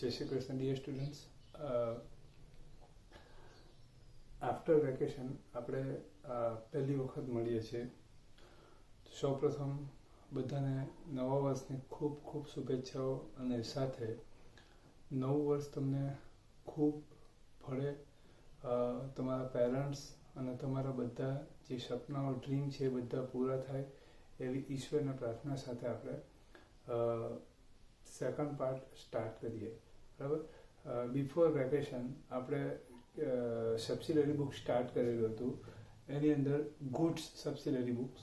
જય Shri Krishna dear students. After vacation આપણે પહેલી વખત મળીએ છીએ. સૌપ્રથમ બધાને નવા વર્ષની ખૂબ ખૂબ શુભેચ્છાઓ, અને સાથે નવું વર્ષ તમને ખૂબ ફળે, તમારા પેરેન્ટ્સ અને તમારા બધા જે સપનાઓ ડ્રીમ છે એ બધા પૂરા થાય એવી ઈશ્વરના પ્રાર્થના સાથે આપણે સેકન્ડ પાર્ટ સ્ટાર્ટ કરીએ. બરાબર. બિફોર વેકેશન આપણે સબસિડરી બુક સ્ટાર્ટ કરેલું હતું. એની અંદર ગુડ્સ સબસિડરી બુક્સ,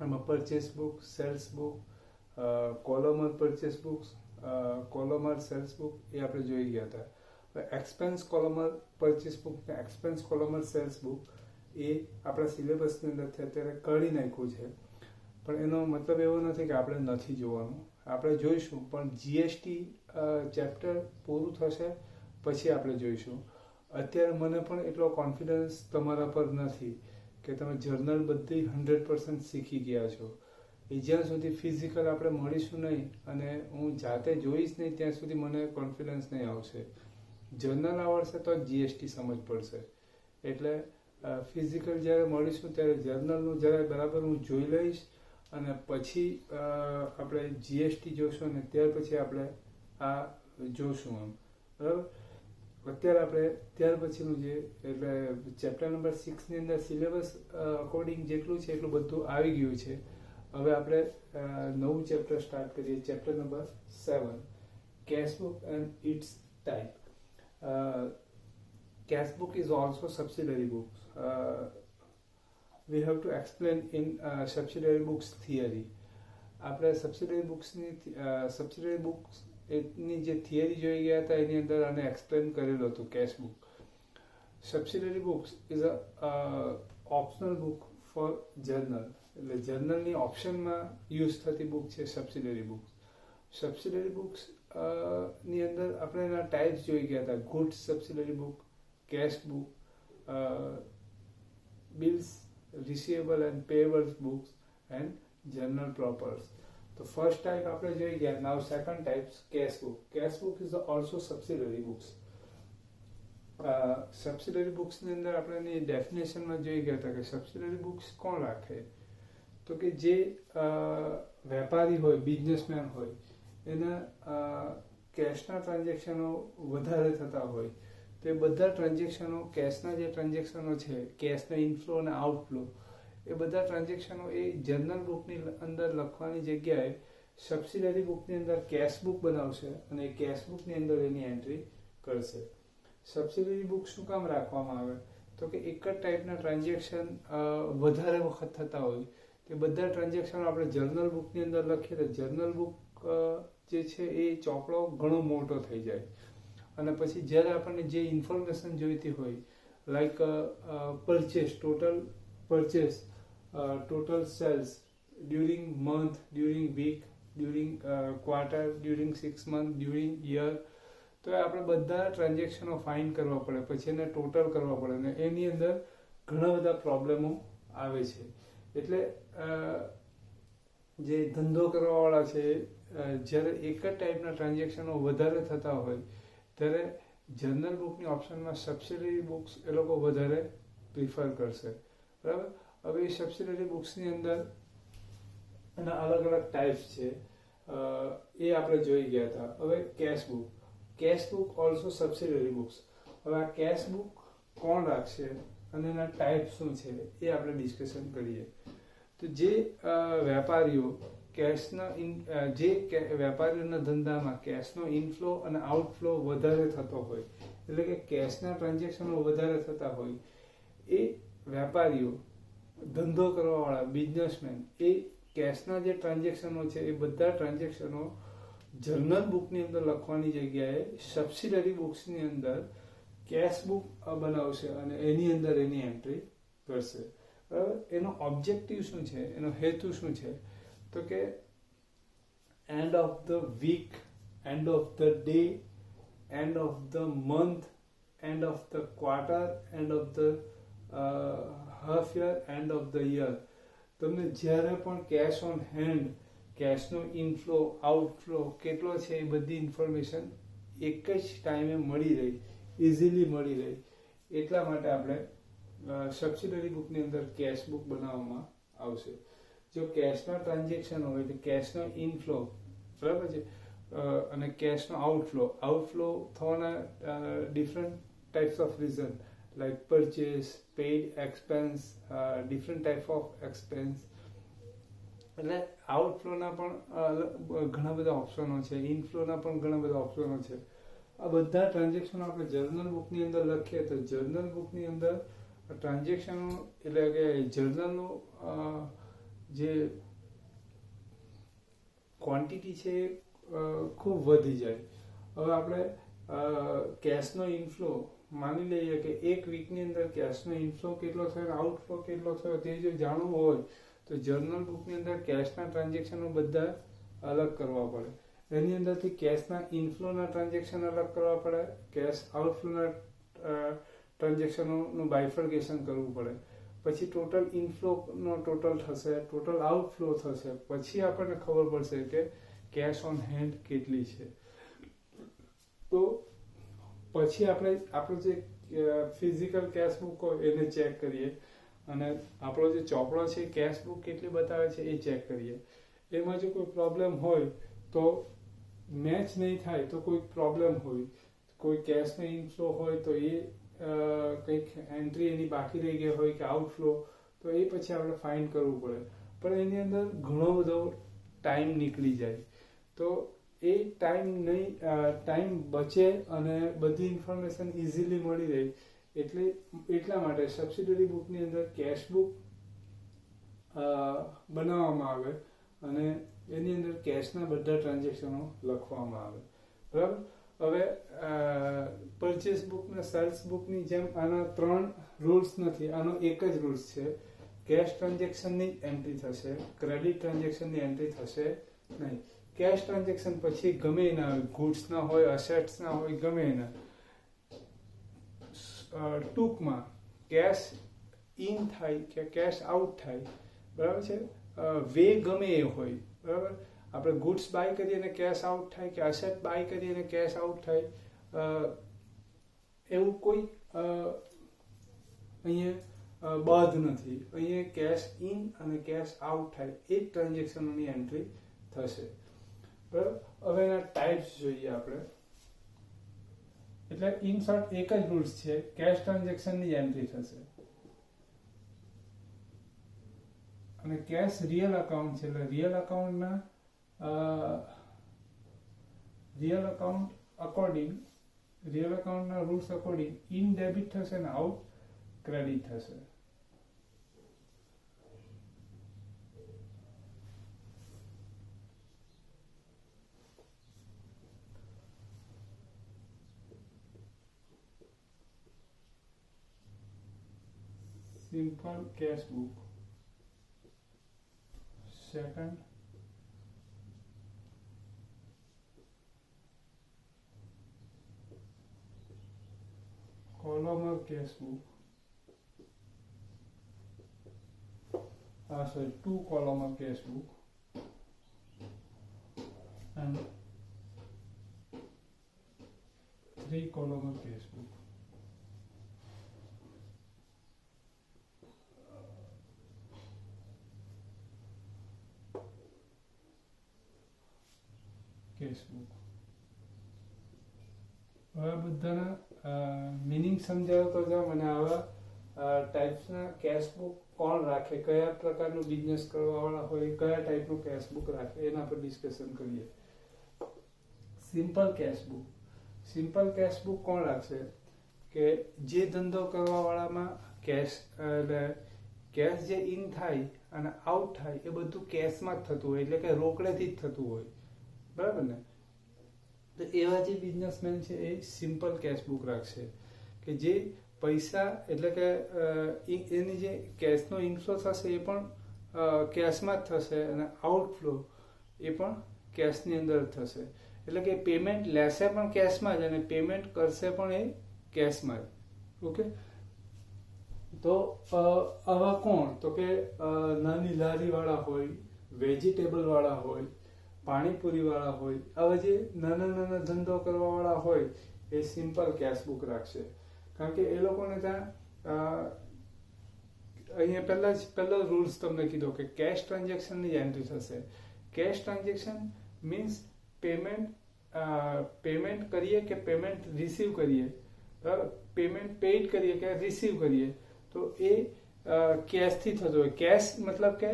એમાં purchase book, sales book, columnar purchase books, columnar sales book એ આપણે જોઈ ગયા હતા. એક્સપેન્સ કોલમર પરચેસ બુક ને એક્સપેન્સ કોલમર સેલ્સ બુક એ આપણા સિલેબસની અંદરથી અત્યારે કાઢી નાખ્યું છે. પણ એનો મતલબ એવો નથી કે આપણે નથી જોવાનું, આપણે જોઈશું, પણ જીએસટી ચેપ્ટર પૂરું થશે પછી આપણે જોઈશું. અત્યારે મને પણ એટલો કોન્ફિડન્સ તમારા પર નથી કે તમે જર્નલ બધી 100% શીખી ગયા છો. એ જ્યાં સુધી ફિઝિકલ આપણે મળીશું નહીં અને હું જાતે જોઈશ નહીં ત્યાં સુધી મને કોન્ફિડન્સ નહીં આવશે. જર્નલ આવડશે તો જીએસટી સમજ પડશે. એટલે ફિઝિકલ જ્યારે મળીશું ત્યારે જર્નલનું જરા બરાબર હું જોઈ લઈશ, અને પછી આપણે જીએસટી જોશું અને ત્યાર પછી આપણે આ જોશું એમ. બરાબર. અત્યારે આપણે ત્યાર પછીનું જે એટલે ચેપ્ટર નંબર 6ની અંદર સિલેબસ અકોર્ડિંગ જેટલું છે એટલું બધું આવી ગયું છે. હવે આપણે નવું ચેપ્ટર સ્ટાર્ટ કરીએ. Chapter number 7, cash book and its type. cash book is also subsidiary books. We have to explain in subsidiary books theory. આપણે સબસિડરી બુક્સ એની જે થિયરી જોઈ ગયા હતા એની અંદર આને એક્સપ્લેન કરેલું હતું. Cash book subsidiary books is a optional book for journal. એટલે જર્નલની ઓપ્શનમાં યુઝ થતી બુક છે સબસિડરી બુક્સ. સબસિડરી બુક્સ ની અંદર આપણે એના ટાઈપ્સ જોઈ ગયા હતા. Goods subsidiary book, cash book, bills, receivable and payables books, and journal propers. The first type આપણે જોઈ ગયા. Now second type, cash book. Cash book is also subsidiary books. Subsidiary books ની અંદર આપણે એની ડેફિનેશનમાં જોઈ ગયા હતા કે સબસિડરી બુક્સ કોણ રાખે, તો કે જે વેપારી હોય, બિઝનેસમેન હોય, એના કેશના ટ્રાન્ઝેક્શનો વધારે થતા હોય તો એ બધા ટ્રાન્ઝેક્શનો, કેશના જે ટ્રાન્ઝેક્શનો છે, કેશના ઇનફ્લો અને આઉટફ્લો, એ બધા ટ્રાન્ઝેક્શનો એ જર્નલ બુકની અંદર લખવાની જગ્યાએ સબસિડરી બુકની અંદર કેશ બુક બનાવશે અને એ કેશ બુકની અંદર એની એન્ટ્રી કરશે. સબસિડરી બુક શું કામ રાખવામાં આવે, તો કે એક જ ટાઈપના ટ્રાન્ઝેક્શન વધારે વખત થતા હોય તે બધા ટ્રાન્ઝેક્શનો આપણે જર્નલ બુકની અંદર લખીએ તો જર્નલ બુક જે છે એ ચોપડો ઘણો મોટો થઈ જાય. અને પછી જ્યારે આપણને જે ઇન્ફોર્મેશન જોઈતી હોય, like purchase, total purchase, total sales during month, during week, during quarter, during 6 month, during year, તો આપણે બધા ટ્રાન્ઝેક્શનો ફાઇન્ડ કરવા પડે, પછી એને ટોટલ કરવા પડે, અને એની અંદર ઘણા બધા પ્રોબ્લેમો આવે છે. એટલે જે ધંધો કરવાવાળા છે, જ્યારે એક જ ટાઈપના ટ્રાન્ઝેક્શનો વધારે થતા હોય ત્યારે જર્નલ બુકની ઓપ્શનમાં સબસિડરી બુક્સ એ લોકો વધારે પ્રિફર કરશે. બરાબર. હવે એ સબસિડરી બુક્સની અંદર એના અલગ અલગ ટાઈપ્સ છે, એ આપણે જોઈ ગયા હતા. હવે cash book. Cash book also subsidiary books. હવે આ કેશ બુક કોણ રાખશે અને એના ટાઈપ શું છે એ આપણે ડિસ્કશન કરીએ. તો જે વેપારીઓ વેપારીઓના ધંધામાં કેશનો ઇનફ્લો અને આઉટફ્લો વધારે થતો હોય, એટલે કે કેશના ટ્રાન્ઝેક્શનો વધારે થતા હોય, એ વેપારીઓ, ધંધો કરવાવાળા, બિઝનેસમેન, એ કેશના જે ટ્રાન્ઝેક્શનો છે એ બધા ટ્રાન્ઝેક્શનો જર્નલ બુકની અંદર લખવાની જગ્યાએ સબસિડરી બુક્સની અંદર કેશ બુક બનાવશે અને એની અંદર એની એન્ટ્રી કરશે. બરાબર. એનો ઓબ્જેક્ટિવ શું છે, એનો હેતુ શું છે, તો કે end of the week, end of the day, end of the month, end of the quarter, end of the half year, end of the year, તમને જ્યારે પણ કેશ ઓન હેન્ડ, કેશનો ઇનફ્લો, આઉટફ્લો કેટલો છે એ બધી ઇન્ફોર્મેશન એક જ ટાઈમે મળી રહે, ઇઝીલી મળી રહે, એટલા માટે આપણે સબસિડરી બુકની અંદર કેશ બુક બનાવવામાં આવશે. જો કેશના ટ્રાન્ઝેક્શન હોય તો કેશનો ઇનફ્લો, બરાબર છે, અને કેશનો આઉટફ્લો થવાના different types of reason, like purchase, paid expense, different type of expense. એટલે આઉટફ્લોના પણ ઘણા બધા ઓપ્શનો છે, ઇનફ્લોના પણ ઘણા બધા ઓપ્શનો છે. આ બધા ટ્રાન્ઝેક્શનો આપણે જર્નલ બુકની અંદર લખીએ તો જર્નલ બુકની અંદર ટ્રાન્ઝેક્શનો એટલે કે જર્નલનું જે ક્વોન્ટિટી છે એ ખૂબ વધી જાય. હવે આપણે કેશનો ઇનફ્લો માની લઈએ કે એક વીકની અંદર કેશનો ઇનફ્લો કેટલો થયો, આઉટફ્લો કેટલો થયો, તે જો જાણવું હોય તો જર્નલ બુકની અંદર કેશના ટ્રાન્ઝેક્શનો બધા અલગ કરવા પડે. એની અંદરથી કેશના ઇનફ્લોના ટ્રાન્ઝેક્શન અલગ કરવા પડે, કેશ આઉટફ્લોના ટ્રાન્ઝેક્શનોનું બાયફર્કેશન કરવું પડે. પછી ટોટલ ઇનફ્લોનો ટોટલ થશે, ટોટલ આઉટફ્લો થશે, પછી આપણને ખબર પડશે કે કેશ ઓન હેન્ડ કેટલી છે. તો પછી આપણે આપણો જે ફિઝિકલ કેશ બુક હોય એને ચેક કરીએ, અને આપણો જે ચોપડો છે કેશ બુક કેટલી બતાવે છે એ ચેક કરીએ. એમાં જો કોઈ પ્રોબ્લેમ હોય તો મેચ નહીં થાય તો કોઈ પ્રોબ્લેમ હોય, કોઈ કેશનો ઇનફ્લો હોય તો એ કંઈક એન્ટ્રી એની બાકી રહી ગઈ હોય કે આઉટફ્લો, તો એ પછી આપણે ફાઇન્ડ કરવું પડે. પણ એની અંદર ઘણો બધો ટાઈમ નીકળી જાય. તો એ ટાઈમ બચે અને બધી ઇન્ફોર્મેશન ઇઝીલી મળી રહે, એટલા માટે સબસિડરી બુકની અંદર કેશ બુક બનાવવામાં આવે અને એની અંદર કેશના બધા ટ્રાન્ઝેક્શનો લખવામાં આવે. બરાબર. હવે પરચેસ બુક ને સેલ્સ બુકની જેમ આના 3 રૂલ્સ નથી, આનો એક જ રૂલ્સ છે. કેશ ટ્રાન્ઝેક્શનની એન્ટ્રી થશે, ક્રેડિટ ટ્રાન્ઝેક્શનની એન્ટ્રી થશે નહીં. કેશ ટ્રાન્ઝેક્શન પછી ગમે એના હોય, ગુડ્સના હોય, અસેટ્સના હોય, ગમે એના. ટૂંકમાં કેશ ઇન થાય કે કેશ આઉટ થાય, બરાબર છે, વે ગમે એ હોય, બરાબર. આપણે ગુડ્સ બાય કરીએ અને કેશ આઉટ થાય કે અસેટ બાય કરીએ અને કેશ આઉટ થાય, એવું કોઈ અહીંયા બાદ નથી. અહીંયા કેશ ઇન અને કેશ આઉટ થાય એ જ ટ્રાન્ઝેક્શનોની એન્ટ્રી થશે. બરાબર. હવે એના ટાઈપ્સ જોઈએ આપણે. એટલે ઇન શોર્ટ એક જ રૂલ્સ છે, કેશ ટ્રાન્ઝેક્શનની એન્ટ્રી થશે અને કેશ રિયલ અકાઉન્ટ છે, એટલે રિયલ અકાઉન્ટના રિયલ અકાઉન્ટના રૂલ્સ અકોર્ડિંગ ઇન ડેબિટ થશે ને આઉટ ક્રેડિટ થશે. Simple cash book. Second, columnar cash book. Sorry, 2 columnar cash book and 3 columnar cash book. Cash book. હવે બધાના મિનિંગ સમજાવો તો જાઓ, મને આવા ટાઈપ્સના કેશ બુક કોણ રાખે, કયા પ્રકારનું બિઝનેસ કરવાવાળા હોય, કયા ટાઈપનું કેશ બુક રાખે, એના પર ડિસ્કશન કરીએ. Simple cash book. Simple cash book કોણ રાખશે કે જે ધંધો કરવાવાળામાં કેશ એટલે કેશ જે ઇન થાય અને આઉટ થાય એ બધું કેશમાં જ થતું હોય, એટલે કે રોકડેથી જ થતું હોય, બરાબર ને. તો એવા જે બિઝનેસમેન છે એ સિમ્પલ કેશ બુક રાખશે કે જે પૈસા એટલે કે એની જે કેશનો ઇનફ્લો થશે એ પણ કેશમાં જ થશે અને આઉટફ્લો એ પણ કેશની અંદર થશે. એટલે કે પેમેન્ટ લેશે પણ કેશમાં જ અને પેમેન્ટ કરશે પણ એ કેશમાં જ. ઓકે. તો આવા કોણ, તો કે નાની લારીવાળા હોય, વેજીટેબલવાળા હોય, પાણીપુરીવાળા હોય, આવા જે નાના નાના ધંધો કરવાવાળા હોય એ સિમ્પલ કેશબુક રાખશે. કારણ કે એ લોકોને ત્યાં અહીંયા પહેલો રૂલ્સ તમને કીધો કે કેશ ટ્રાન્ઝેક્શનની જ એન્ટ્રી થશે. કેશ ટ્રાન્ઝેક્શન મીન્સ પેમેન્ટ કરીએ કે પેમેન્ટ રિસીવ કરીએ, બરાબર, પેમેન્ટ પેઇડ કરીએ કે રિસીવ કરીએ, તો એ કેશથી થતો હોય. કેશ મતલબ કે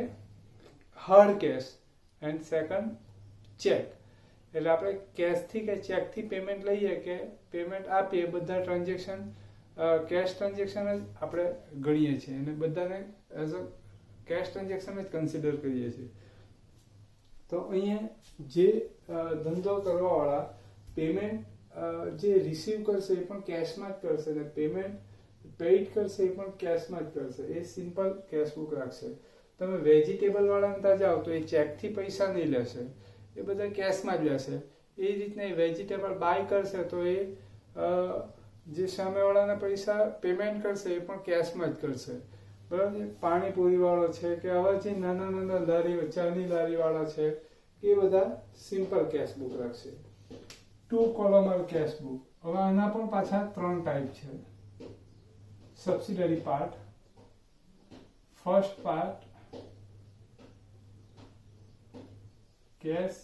hard cash and second check. એટલે આપણે કેશથી કે ચેકથી પેમેન્ટ લઈએ કે પેમેન્ટ આપીએ, બધા ટ્રાન્ઝેક્શન કેશ ટ્રાન્ઝેક્શન જ આપણે ગણીએ છીએ અને બધાને એઝ અ કેશ ટ્રાન્ઝેક્શન જ કન્સિડર કરીએ છીએ. તો અહીંયા જે ધંધો કરવાવાળા પેમેન્ટ જે રિસીવ કરશે એ પણ કેશમાં જ કરશે અને પેમેન્ટ પેઇડ કરશે એ પણ કેશમાં જ કરશે. એ સિમ્પલ કેશબુક રાખશે. તમે વેજીટેબલ વાળાને ત્યાં જાઓ તો એ ચેકથી પૈસા નહીં લેશે, એ બધા કેશમાં જ લેશે. એ રીતના એ વેજીટેબલ બાય કરશે તો એ જે સામેવાળાને પૈસા પેમેન્ટ કરશે એ પણ કેશમાં જ કરશે, બરાબર છે. પાણીપુરીવાળો છે કે આવા જે નાના નાના લારીઓ, ચાની લારીવાળા છે, એ બધા સિમ્પલ કેશબુક રાખશે. 2 કોલમર કેશબુક. હવે આના પણ પાછા 3 ટાઈપ છે. Subsidiary part, first part cash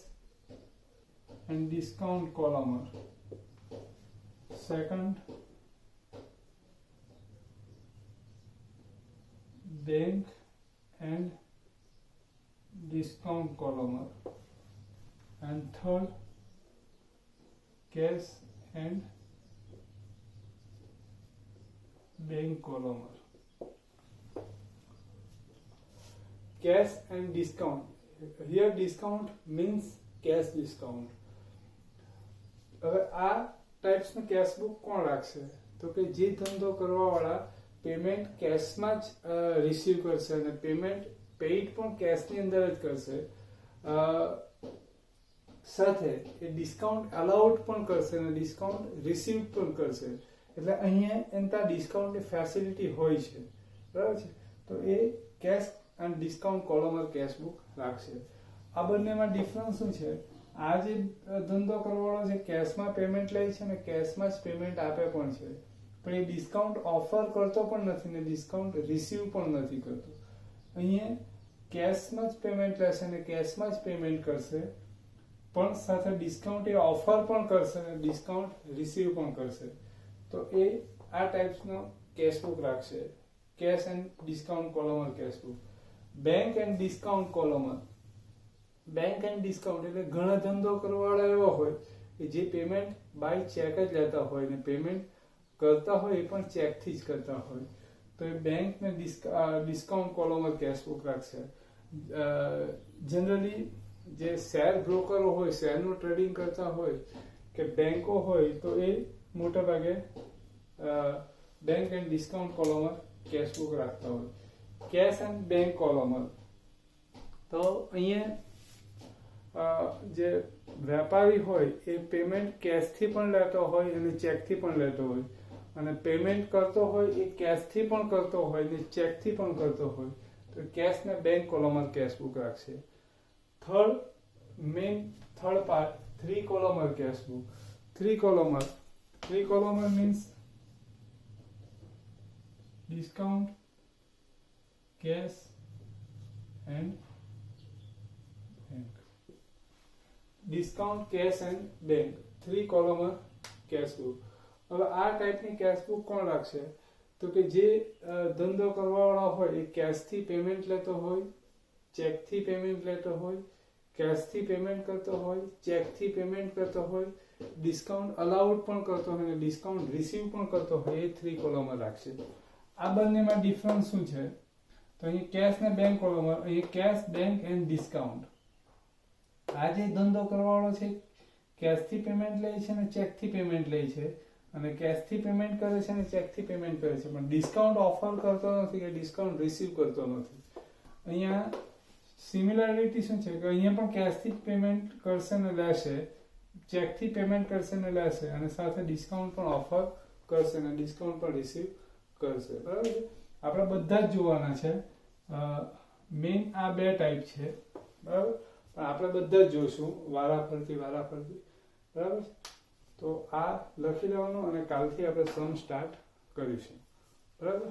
and discount column. Second, bank and discount column. And third, cash and bank column. Cash and discount. Here discount means cash discount. હવે આ ટાઈપ્સનું કેશબુક કોણ રાખશે? તો કે જે ધંધો કરવાવાળા પેમેન્ટ કેશમાં જ રિસીવ કરશે અને પેમેન્ટ પેઇડ પણ કેશની અંદર જ કરશે, સાથે એ ડિસ્કાઉન્ટ અલાઉડ પણ કરશે અને ડિસ્કાઉન્ટ રિસીવ પણ કરશે. એટલે અહીંયા એના ડિસ્કાઉન્ટની ફેસિલિટી હોય છે, બરાબર છે. તો એ કેશ અને ડિસ્કાઉન્ટ કોલમર કેશબુક રાખશે. આ બંનેમાં ડિફરન્સ શું છે? આ જે ધંધો કરવાવાળો છે કેશમાં પેમેન્ટ લે છે અને કેશમાં જ પેમેન્ટ આપે પણ છે, પણ એ ડિસ્કાઉન્ટ ઓફર કરતો પણ નથી ને ડિસ્કાઉન્ટ રિસીવ પણ નથી કરતો. અહીંયા કેશમાં જ પેમેન્ટ લેશે અને કેશમાં જ પેમેન્ટ કરશે, પણ સાથે ડિસ્કાઉન્ટ એ ઓફર પણ કરશે અને ડિસ્કાઉન્ટ રિસીવ પણ કરશે. તો એ આ ટાઈપ્સનો કેશબુક રાખશે, cash and discount columnar cash book. Bank and discount columnar. Bank and discount એટલે ઘણા ધંધો કરવાવાળા એવા હોય કે જે પેમેન્ટ બાય ચેક જ લેતા હોય ને પેમેન્ટ કરતા હોય એ પણ ચેકથી જ કરતા હોય. તો એ બેંક ને ડિસ્કાઉન્ટ કોલમર કેશબુક રાખશે. જનરલી જે શેર બ્રોકરો હોય, શેરનું ટ્રેડિંગ કરતા હોય કે બેંકો હોય તો એ મોટા ભાગે bank and discount columnar cash book રાખતા હોય. Cash and bank columnar. તો અહીંયા જે વેપારી હોય એ પેમેન્ટ કેશથી પણ લેતો હોય અને ચેકથી પણ લેતો હોય, અને પેમેન્ટ કરતો હોય એ કેશથી પણ કરતો હોય ને ચેકથી પણ કરતો હોય, તો કેશ ને બેંક કોલમર કેશબુક રાખશે. Third part 3 Colmar કેશબુક. 3 Colmar means discount, cash and bank. Discount, cash and bank. 3 Colmar કેશબુક. હવે આ ટાઈપની કેશબુક કોણ રાખશે? તો કે જે ધંધો કરવાવાળા હોય એ કેશથી પેમેન્ટ લેતો હોય, ચેકથી પેમેન્ટ લેતો હોય, કેશથી પેમેન્ટ કરતો હોય, ચેકથી પેમેન્ટ કરતો હોય, ડિસ્કાઉન્ટ અલાઉડ પણ કરતો હોય અને ડિસ્કાઉન્ટ રિસીવ પણ કરતો હોય, એ 3 કોલમર રાખશે. આ બંનેમાં ડિફરન્સ શું છે? તો અહીં કેશ ને બેંક કોલમર. અહીં કેશ, બેંક એન્ડ ડિસ્કાઉન્ટ. આ જે ધંધો કરવાવાળો છે કેશથી પેમેન્ટ લે છે અને ચેકથી પેમેન્ટ લે છે, અને કેશથી પેમેન્ટ કરે છે અને ચેકથી પેમેન્ટ કરે છે, પણ ડિસ્કાઉન્ટ ઓફર કરતો નથી કે ડિસ્કાઉન્ટ રિસીવ કરતો નથી. અહીંયા સિમિલારિટી શું છે કે અહીંયા પણ કેશથી પેમેન્ટ કરશે ને લેશે, ચેકથી પેમેન્ટ કરશે ને લેશે, અને સાથે ડિસ્કાઉન્ટ પણ ઓફર કરશે અને ડિસ્કાઉન્ટ પણ રિસીવ કરશે, બરાબર છે. આપણે બધા જ જોવાના છે. મેઇન આ 2 ટાઈપ છે, બરાબર. પણ આપણે બધા જ જોઈશું વારાફરતી બરાબર. તો આ લખી લેવાનું અને કાલથી આપણે સમ સ્ટાર્ટ કરીશું બરાબર.